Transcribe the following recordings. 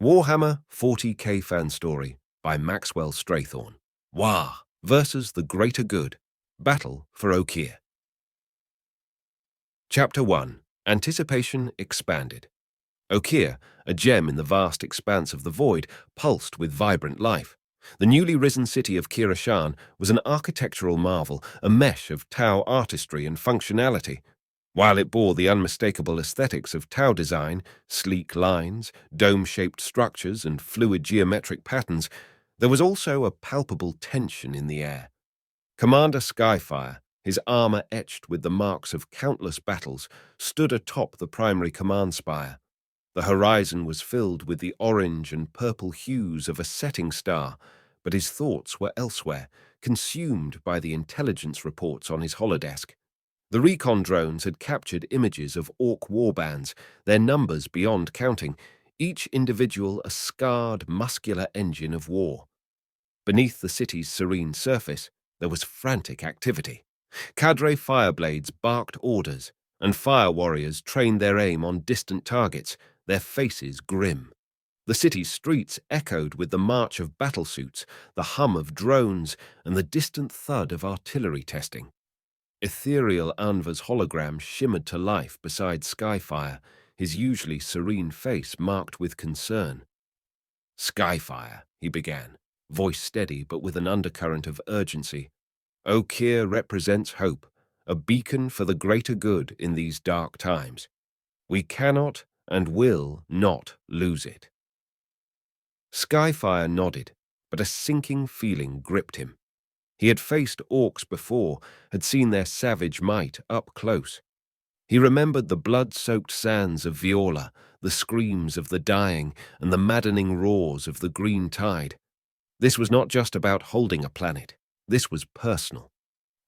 Warhammer 40K fan story by Maxwell Strathorn. War versus the greater good. Battle for Okeer. Chapter 1. Anticipation expanded. Okeer, a gem in the vast expanse of the void, pulsed with vibrant life. The newly risen city of Kiran was an architectural marvel, a mesh of Tau artistry and functionality. While it bore the unmistakable aesthetics of Tau design, sleek lines, dome-shaped structures, and fluid geometric patterns, there was also a palpable tension in the air. Commander Skyfire, his armor etched with the marks of countless battles, stood atop the primary command spire. The horizon was filled with the orange and purple hues of a setting star, but his thoughts were elsewhere, consumed by the intelligence reports on his holodesk. The recon drones had captured images of Ork warbands, their numbers beyond counting, each individual a scarred, muscular engine of war. Beneath the city's serene surface, there was frantic activity. Cadre fireblades barked orders, and fire warriors trained their aim on distant targets, their faces grim. The city's streets echoed with the march of battlesuits, the hum of drones, and the distant thud of artillery testing. Ethereal Anva's hologram shimmered to life beside Skyfire, his usually serene face marked with concern. "Skyfire," he began, voice steady but with an undercurrent of urgency. "Okeer represents hope, a beacon for the greater good in these dark times. We cannot and will not lose it." Skyfire nodded, but a sinking feeling gripped him. He had faced Orks before, had seen their savage might up close. He remembered the blood-soaked sands of Viola, the screams of the dying, and the maddening roars of the green tide. This was not just about holding a planet. This was personal.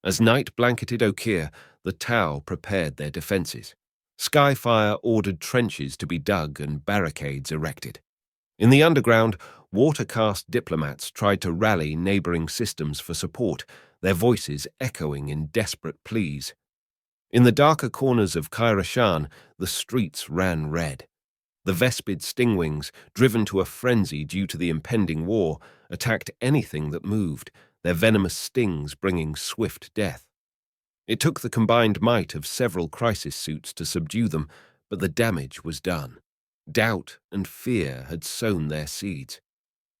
As night blanketed Okeer, the Tau prepared their defenses. Skyfire ordered trenches to be dug and barricades erected. In the underground, water-caste diplomats tried to rally neighboring systems for support, their voices echoing in desperate pleas. In the darker corners of Kiran, the streets ran red. The Vespid stingwings, driven to a frenzy due to the impending war, attacked anything that moved, their venomous stings bringing swift death. It took the combined might of several crisis suits to subdue them, but the damage was done. Doubt and fear had sown their seeds.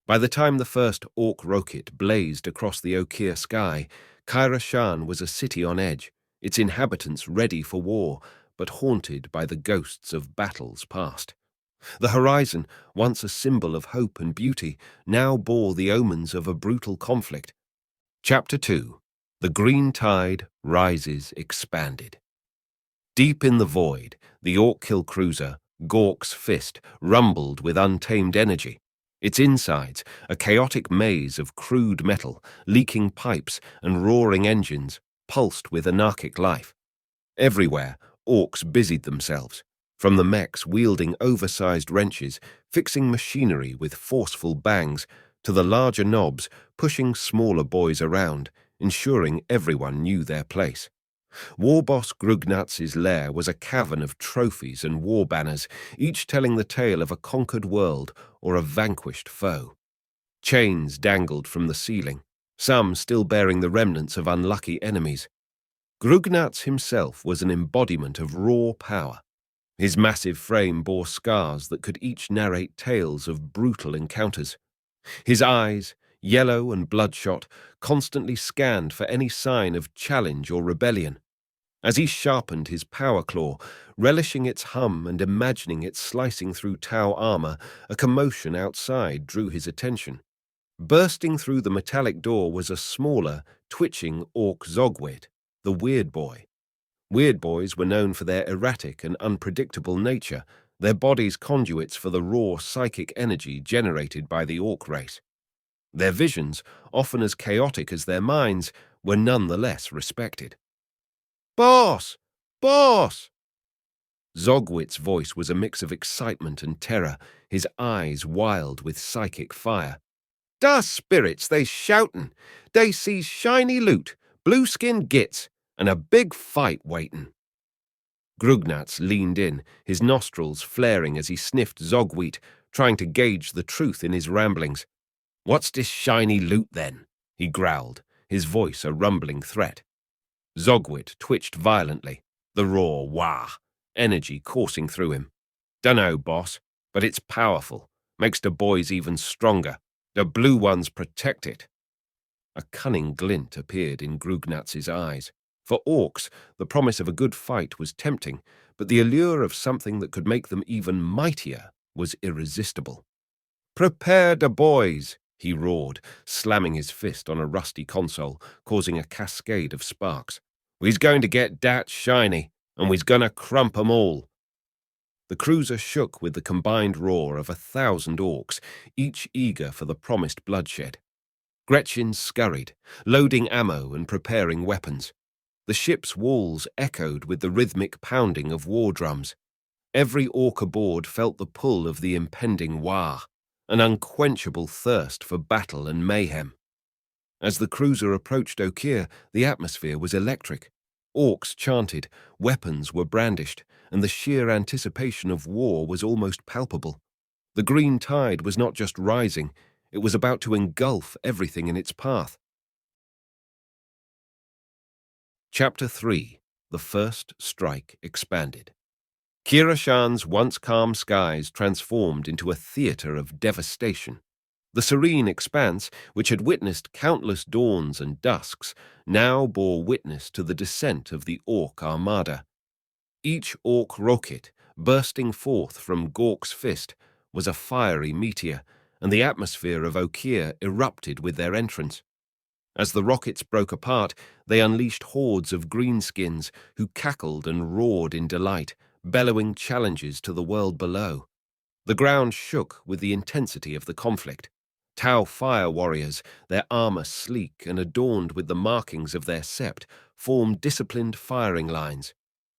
By the time the first Ork rocket blazed across the Okeer sky, Kiran was a city on edge, its inhabitants ready for war, but haunted by the ghosts of battles past. The horizon, once a symbol of hope and beauty, now bore the omens of a brutal conflict. Chapter 2. The green tide rises expanded. Deep in the void, the Ork-kill cruiser, Gork's Fist, rumbled with untamed energy. Its insides, a chaotic maze of crude metal, leaking pipes, and roaring engines, pulsed with anarchic life. Everywhere, Orks busied themselves, from the mechs wielding oversized wrenches, fixing machinery with forceful bangs, to the larger knobs pushing smaller boys around, ensuring everyone knew their place. Warboss Grugnatz's lair was a cavern of trophies and war banners, each telling the tale of a conquered world or a vanquished foe. Chains dangled from the ceiling, some still bearing the remnants of unlucky enemies. Grugnatz himself was an embodiment of raw power. His massive frame bore scars that could each narrate tales of brutal encounters. His eyes, yellow and bloodshot, constantly scanned for any sign of challenge or rebellion. As he sharpened his power claw, relishing its hum and imagining it slicing through Tau armor, a commotion outside drew his attention. Bursting through the metallic door was a smaller, twitching Ork Zogwit, the Weird Boy. Weird Boys were known for their erratic and unpredictable nature, their bodies conduits for the raw psychic energy generated by the Ork race. Their visions, often as chaotic as their minds, were nonetheless respected. "Boss! Boss!" Zogwit's voice was a mix of excitement and terror, his eyes wild with psychic fire. "Da spirits, they shoutin'. They see shiny loot, blue-skin gits, and a big fight waitin'." Grugnatz leaned in, his nostrils flaring as he sniffed Zogwit, trying to gauge the truth in his ramblings. "What's this shiny loot, then?" he growled, his voice a rumbling threat. Zogwit twitched violently, the raw wah energy coursing through him. "Dunno, boss, but it's powerful. Makes the boys even stronger. The blue ones protect it." A cunning glint appeared in Grugnatz's eyes. For Orks, the promise of a good fight was tempting, but the allure of something that could make them even mightier was irresistible. "Prepare the boys!" he roared, slamming his fist on a rusty console, causing a cascade of sparks. "We's going to get dat shiny, and we's gonna crump 'em all." The cruiser shook with the combined roar of 1,000 orcs, each eager for the promised bloodshed. Gretchen scurried, loading ammo and preparing weapons. The ship's walls echoed with the rhythmic pounding of war drums. Every orc aboard felt the pull of the impending wah, an unquenchable thirst for battle and mayhem. As the cruiser approached Okeer, the atmosphere was electric. Orcs chanted, weapons were brandished, and the sheer anticipation of war was almost palpable. The green tide was not just rising, it was about to engulf everything in its path. Chapter 3. The First Strike Expanded. Kiran once calm skies transformed into a theatre of devastation. The serene expanse, which had witnessed countless dawns and dusks, now bore witness to the descent of the Orc armada. Each Orc rocket, bursting forth from Gork's fist, was a fiery meteor, and the atmosphere of Okeer erupted with their entrance. As the rockets broke apart, they unleashed hordes of greenskins who cackled and roared in delight, bellowing challenges to the world below. The ground shook with the intensity of the conflict. Tau fire warriors, their armor sleek and adorned with the markings of their sept, formed disciplined firing lines.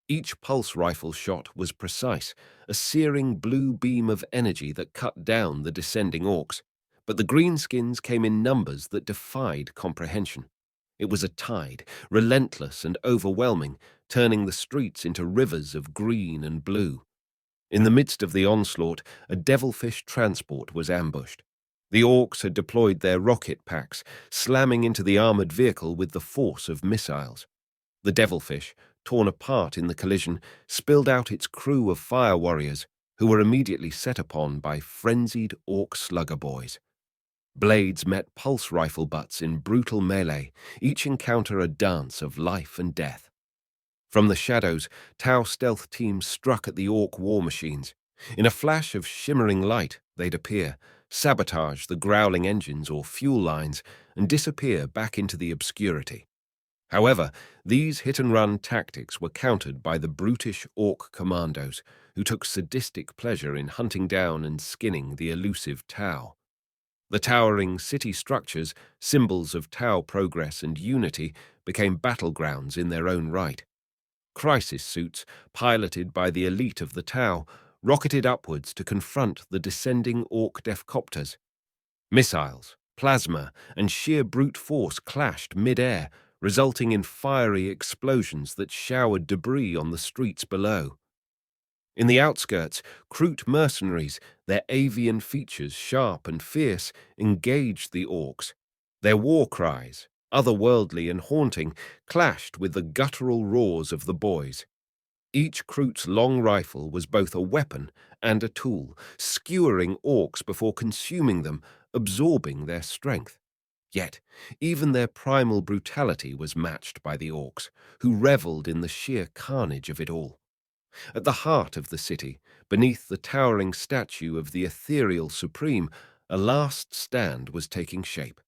Each pulse rifle shot was precise, a searing blue beam of energy that cut down the descending orcs. But the greenskins came in numbers that defied comprehension. It was a tide, relentless and overwhelming, turning the streets into rivers of green and blue. In the midst of the onslaught, a devilfish transport was ambushed. The orcs had deployed their rocket packs, slamming into the armored vehicle with the force of missiles. The devilfish, torn apart in the collision, spilled out its crew of fire warriors, who were immediately set upon by frenzied orc slugger boys. Blades met pulse rifle butts in brutal melee, each encounter a dance of life and death. From the shadows, Tau stealth teams struck at the orc war machines. In a flash of shimmering light, they'd appear, sabotage the growling engines or fuel lines, and disappear back into the obscurity. However, these hit-and-run tactics were countered by the brutish orc commandos, who took sadistic pleasure in hunting down and skinning the elusive Tau. The towering city structures, symbols of Tau progress and unity, became battlegrounds in their own right. Crisis suits, piloted by the elite of the Tau, rocketed upwards to confront the descending orc defcopters. Missiles, plasma, and sheer brute force clashed mid-air, resulting in fiery explosions that showered debris on the streets below. In the outskirts, Kroot mercenaries, their avian features sharp and fierce, engaged the orcs. Their war cries, otherworldly and haunting, clashed with the guttural roars of the boys. Each Kroot's long rifle was both a weapon and a tool, skewering orcs before consuming them, absorbing their strength. Yet, even their primal brutality was matched by the orcs, who revelled in the sheer carnage of it all. At the heart of the city, beneath the towering statue of the ethereal supreme, a last stand was taking shape.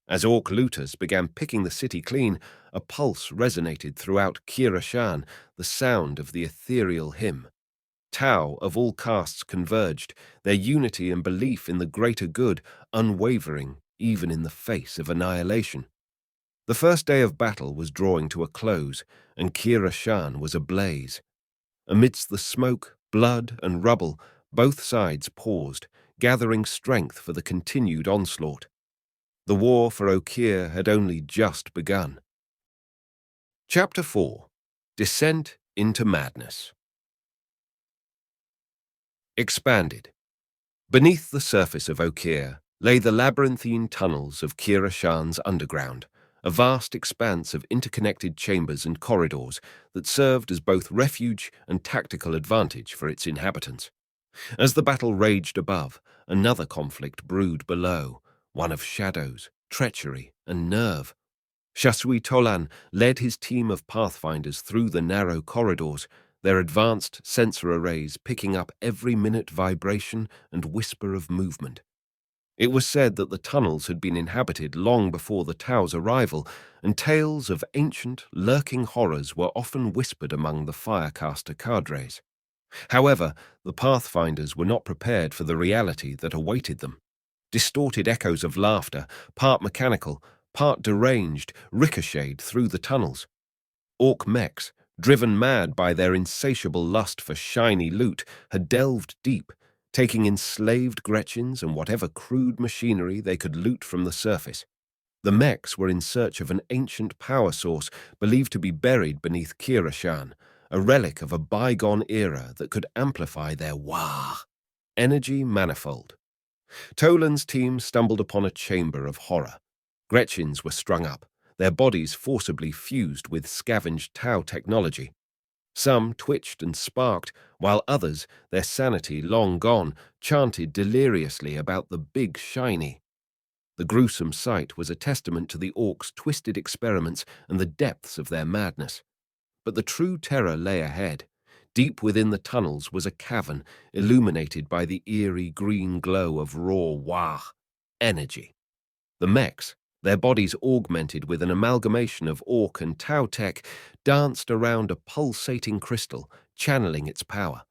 As orc looters began picking the city clean, a pulse resonated throughout Kiran, the sound of the ethereal hymn. Tau of all castes converged, their unity and belief in the greater good unwavering even in the face of annihilation. The first day of battle was drawing to a close, and Kiran was ablaze. Amidst the smoke, blood, and rubble, both sides paused, gathering strength for the continued onslaught. The war for Okeer had only just begun. Chapter 4. Descent into Madness. Expanded. Beneath the surface of Okeer lay the labyrinthine tunnels of Kiran underground, a vast expanse of interconnected chambers and corridors that served as both refuge and tactical advantage for its inhabitants. As the battle raged above, another conflict brewed below, one of shadows, treachery, and nerve. Shasui Tolan led his team of pathfinders through the narrow corridors, their advanced sensor arrays picking up every minute vibration and whisper of movement. It was said that the tunnels had been inhabited long before the Tau's arrival, and tales of ancient, lurking horrors were often whispered among the Firecaster cadres. However, the Pathfinders were not prepared for the reality that awaited them. Distorted echoes of laughter, part mechanical, part deranged, ricocheted through the tunnels. Ork mechs, driven mad by their insatiable lust for shiny loot, had delved deep, taking enslaved Gretchens and whatever crude machinery they could loot from the surface. The mechs were in search of an ancient power source believed to be buried beneath Kiran, a relic of a bygone era that could amplify their wah energy manifold. Tolan's team stumbled upon a chamber of horror. Gretchens were strung up, their bodies forcibly fused with scavenged Tau technology. Some twitched and sparked, while others, their sanity long gone, chanted deliriously about the big shiny. The gruesome sight was a testament to the Orks' twisted experiments and the depths of their madness. But the true terror lay ahead. Deep within the tunnels was a cavern illuminated by the eerie green glow of raw wah energy. The mechs, their bodies augmented with an amalgamation of Ork and Tau tech, danced around a pulsating crystal, channeling its power.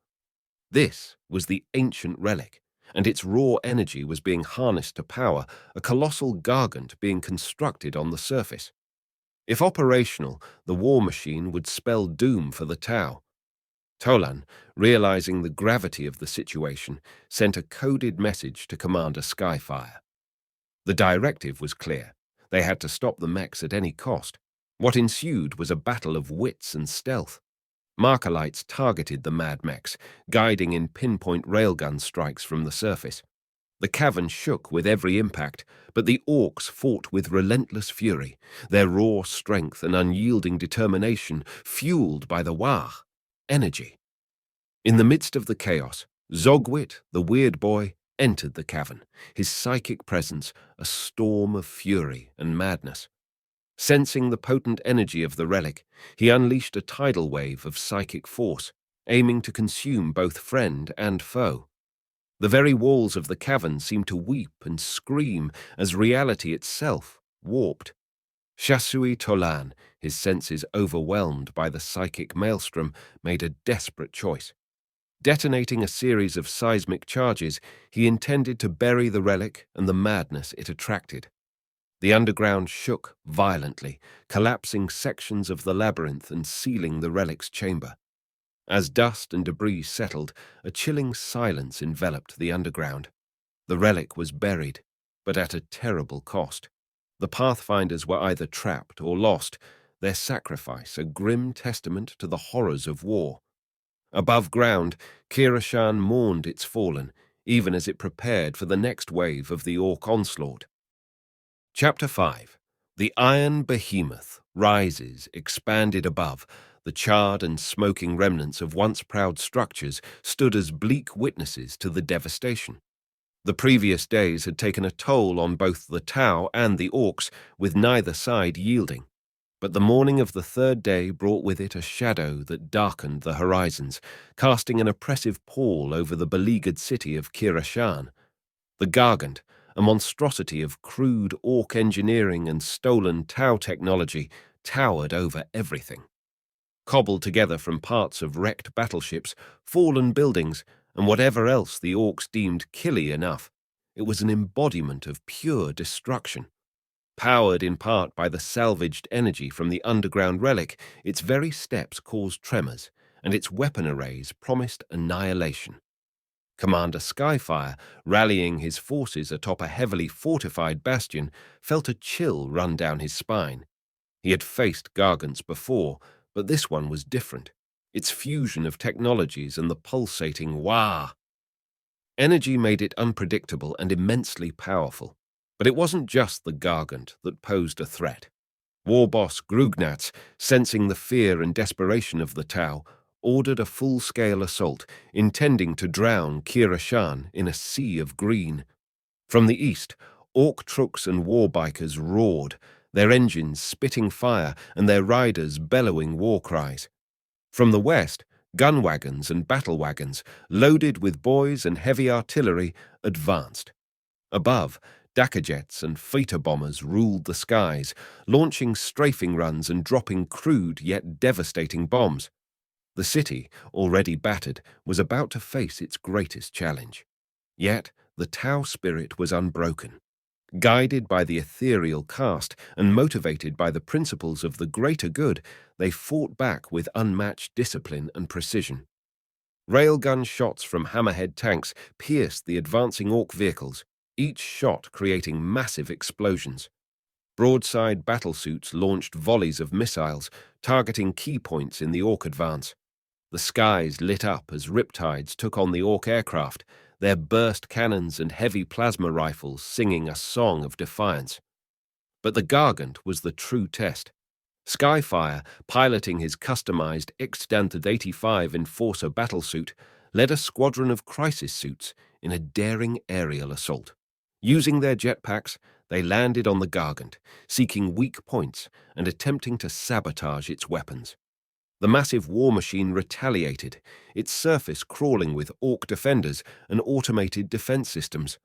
This was the ancient relic, and its raw energy was being harnessed to power a colossal gargant being constructed on the surface. If operational, the war machine would spell doom for the Tau. Tolan, realizing the gravity of the situation, sent a coded message to Commander Skyfire. The directive was clear. They had to stop the mechs at any cost. What ensued was a battle of wits and stealth. Markalites targeted the mad mechs, guiding in pinpoint railgun strikes from the surface. The cavern shook with every impact, but the Orks fought with relentless fury, their raw strength and unyielding determination fueled by the wah energy. In the midst of the chaos, Zogwit, the weird boy, entered the cavern, his psychic presence a storm of fury and madness. Sensing the potent energy of the relic, he unleashed a tidal wave of psychic force, aiming to consume both friend and foe. The very walls of the cavern seemed to weep and scream as reality itself warped. Shasui Tolan, his senses overwhelmed by the psychic maelstrom, made a desperate choice. Detonating a series of seismic charges, he intended to bury the relic and the madness it attracted. The underground shook violently, collapsing sections of the labyrinth and sealing the relic's chamber. As dust and debris settled, a chilling silence enveloped the underground. The relic was buried, but at a terrible cost. The Pathfinders were either trapped or lost, their sacrifice a grim testament to the horrors of war. Above ground, Kiran mourned its fallen, even as it prepared for the next wave of the Ork onslaught. Chapter 5. The Iron Behemoth rises, expanded above. The charred and smoking remnants of once proud structures stood as bleak witnesses to the devastation. The previous days had taken a toll on both the Tau and the Orks, with neither side yielding. But the morning of the third day brought with it a shadow that darkened the horizons, casting an oppressive pall over the beleaguered city of Kiran. The Gargant, a monstrosity of crude Ork engineering and stolen Tau technology, towered over everything. Cobbled together from parts of wrecked battleships, fallen buildings, and whatever else the Orks deemed killy enough, it was an embodiment of pure destruction. Powered in part by the salvaged energy from the underground relic, its very steps caused tremors, and its weapon arrays promised annihilation. Commander Skyfire, rallying his forces atop a heavily fortified bastion, felt a chill run down his spine. He had faced Gargants before, but this one was different. Its fusion of technologies and the pulsating wah Energy made it unpredictable and immensely powerful. But it wasn't just the Gargant that posed a threat. War boss Grugnats, sensing the fear and desperation of the Tau, ordered a full-scale assault, intending to drown Kiran in a sea of green. From the east, Ork trucks and war bikers roared, their engines spitting fire and their riders bellowing war cries. From the west, gun wagons and battle wagons, loaded with boys and heavy artillery, advanced. Above, Dakajets and fighter bombers ruled the skies, launching strafing runs and dropping crude yet devastating bombs. The city, already battered, was about to face its greatest challenge. Yet, the Tau spirit was unbroken. Guided by the ethereal caste and motivated by the principles of the greater good, they fought back with unmatched discipline and precision. Railgun shots from hammerhead tanks pierced the advancing Ork vehicles, each shot creating massive explosions. Broadside battlesuits launched volleys of missiles, targeting key points in the Ork advance. The skies lit up as riptides took on the Ork aircraft, their burst cannons and heavy plasma rifles singing a song of defiance. But the Gargant was the true test. Skyfire, piloting his customized X-85 Enforcer battlesuit, led a squadron of crisis suits in a daring aerial assault. Using their jetpacks, they landed on the Gargant, seeking weak points and attempting to sabotage its weapons. The massive war machine retaliated, its surface crawling with Ork defenders and automated defense systems.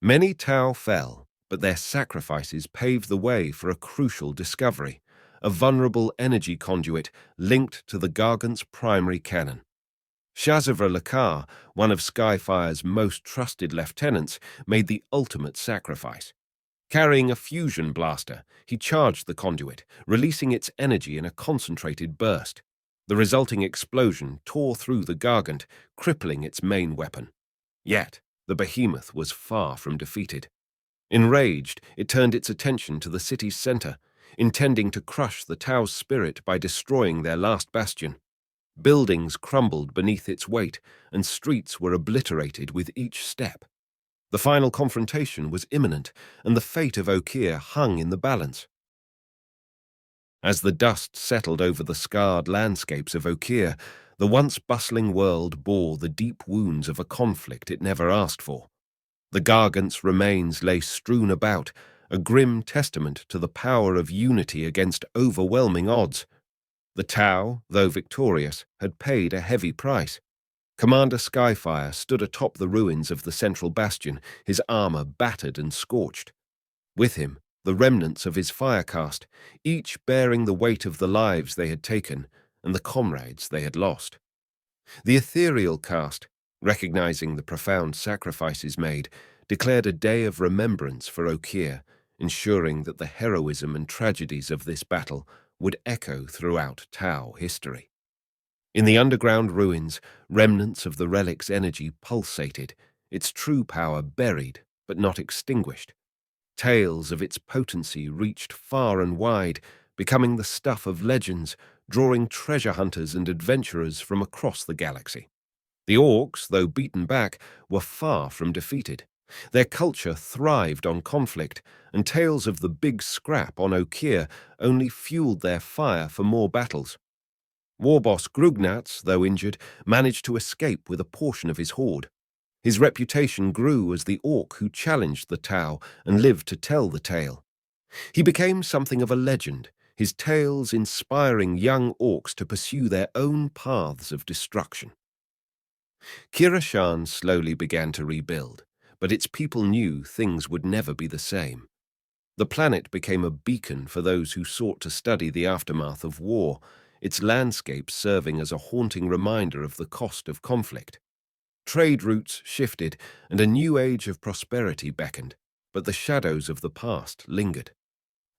Many Tau fell, but their sacrifices paved the way for a crucial discovery, a vulnerable energy conduit linked to the Gargant's primary cannon. Shazivra Lakar, one of Skyfire's most trusted lieutenants, made the ultimate sacrifice. Carrying a fusion blaster, he charged the conduit, releasing its energy in a concentrated burst. The resulting explosion tore through the Gargant, crippling its main weapon. Yet, the Behemoth was far from defeated. Enraged, it turned its attention to the city's center, intending to crush the Tau's spirit by destroying their last bastion. Buildings crumbled beneath its weight, and streets were obliterated with each step. The final confrontation was imminent, and the fate of Okeer hung in the balance. As the dust settled over the scarred landscapes of Okeer, the once bustling world bore the deep wounds of a conflict it never asked for. The Gargant's remains lay strewn about, a grim testament to the power of unity against overwhelming odds. The Tau, though victorious, had paid a heavy price. Commander Skyfire stood atop the ruins of the central bastion, his armor battered and scorched. With him, the remnants of his firecaste, each bearing the weight of the lives they had taken and the comrades they had lost. The ethereal caste, recognizing the profound sacrifices made, declared a day of remembrance for Okeer, ensuring that the heroism and tragedies of this battle would echo throughout Tau history. In the underground ruins, remnants of the relic's energy pulsated, its true power buried but not extinguished. Tales of its potency reached far and wide, becoming the stuff of legends, drawing treasure hunters and adventurers from across the galaxy. The Orks, though beaten back, were far from defeated. Their culture thrived on conflict, and tales of the big scrap on Okeer only fueled their fire for more battles. Warboss Grugnats, though injured, managed to escape with a portion of his horde. His reputation grew as the Ork who challenged the Tau and lived to tell the tale. He became something of a legend, his tales inspiring young Orks to pursue their own paths of destruction. Kiran slowly began to rebuild, but its people knew things would never be the same. The planet became a beacon for those who sought to study the aftermath of war, its landscape serving as a haunting reminder of the cost of conflict. Trade routes shifted, and a new age of prosperity beckoned, but the shadows of the past lingered.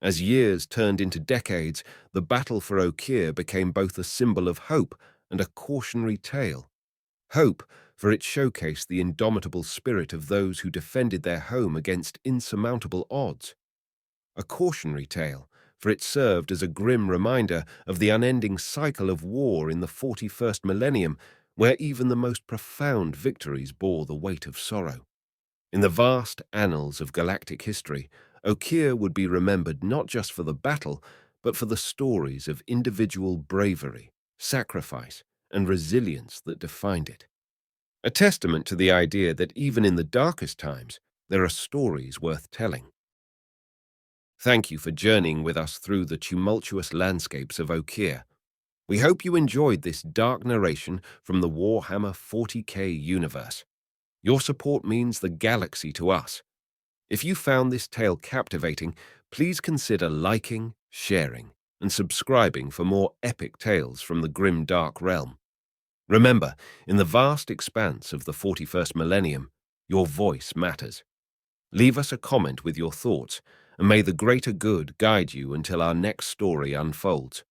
As years turned into decades, the battle for Okeer became both a symbol of hope and a cautionary tale. Hope, for it showcased the indomitable spirit of those who defended their home against insurmountable odds. A cautionary tale, for it served as a grim reminder of the unending cycle of war in the 41st millennium, where even the most profound victories bore the weight of sorrow. In the vast annals of galactic history, Okeer would be remembered not just for the battle, but for the stories of individual bravery, sacrifice, and resilience that defined it. A testament to the idea that even in the darkest times, there are stories worth telling. Thank you for journeying with us through the tumultuous landscapes of Okeer. We hope you enjoyed this dark narration from the Warhammer 40K universe. Your support means the galaxy to us. If you found this tale captivating, please consider liking, sharing, and subscribing for more epic tales from the grimdark realm. Remember, in the vast expanse of the 41st millennium, your voice matters. Leave us a comment with your thoughts, and may the greater good guide you until our next story unfolds.